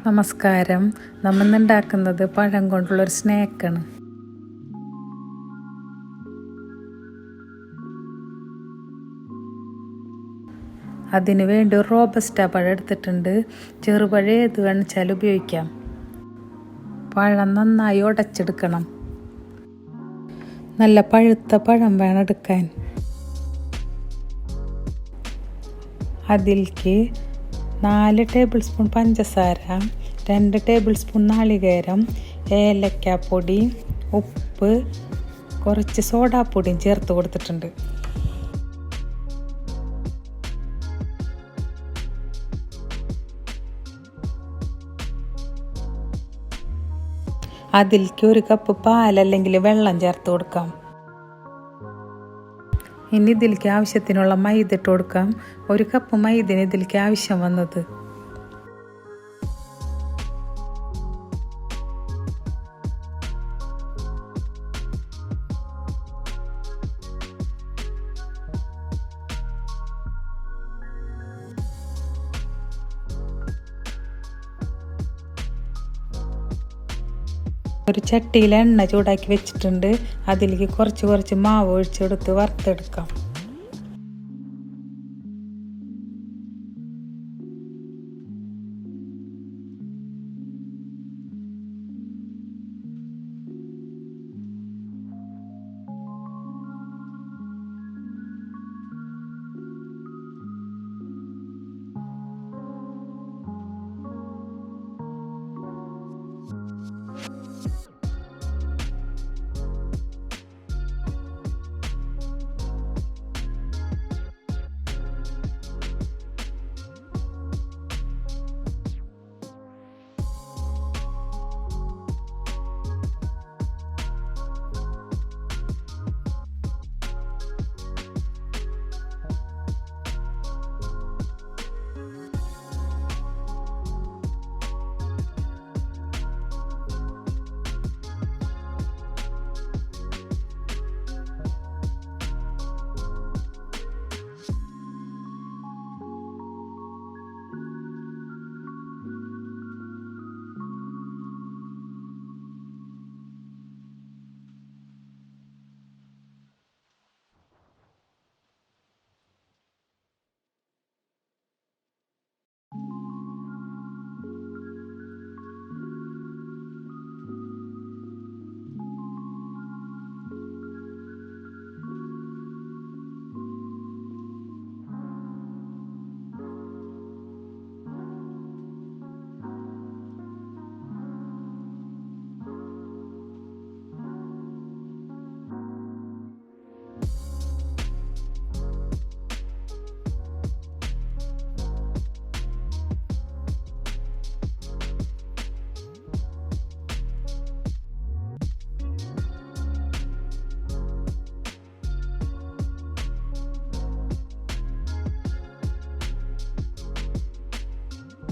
നമസ്കാരം. നമ്മൾ ഉണ്ടാക്കുന്നത് പഴം കൊണ്ടുള്ളൊരു സ്നാക്കാണ്. അതിന് വേണ്ടി ഒരു റോബസ്റ്റ പഴം എടുത്തിട്ടുണ്ട്. ചെറുപഴം ഏത് വേണിച്ചാലും ഉപയോഗിക്കാം. പഴം നന്നായി ഉടച്ചെടുക്കണം. നല്ല പഴുത്ത പഴം വേണം എടുക്കാൻ. അതിലേക്ക് 4 ടേബിൾ സ്പൂൺ പഞ്ചസാര, 2 ടേബിൾ സ്പൂൺ നാളികേരം, ഏലക്കാപ്പൊടി, ഉപ്പ്, കുറച്ച് സോഡാപ്പൊടിയും ചേർത്ത് കൊടുത്തിട്ടുണ്ട്. അതിലേക്ക് 1 കപ്പ് പാൽ അല്ലെങ്കിൽ വെള്ളം ചേർത്ത് കൊടുക്കാം. ഇനി ഇതിലേക്ക് ആവശ്യത്തിനുള്ള മൈദ ഇട്ട് കൊടുക്കാം. 1 കപ്പ് മൈദന് ഇതിലേക്ക് ആവശ്യം വന്നത്. ഒരു ചട്ടിയിൽ എണ്ണ ചൂടാക്കി വെച്ചിട്ടുണ്ട്. അതിലേക്ക് കുറച്ച് മാവ് ഒഴിച്ചെടുത്ത് വറുത്തെടുക്കാം.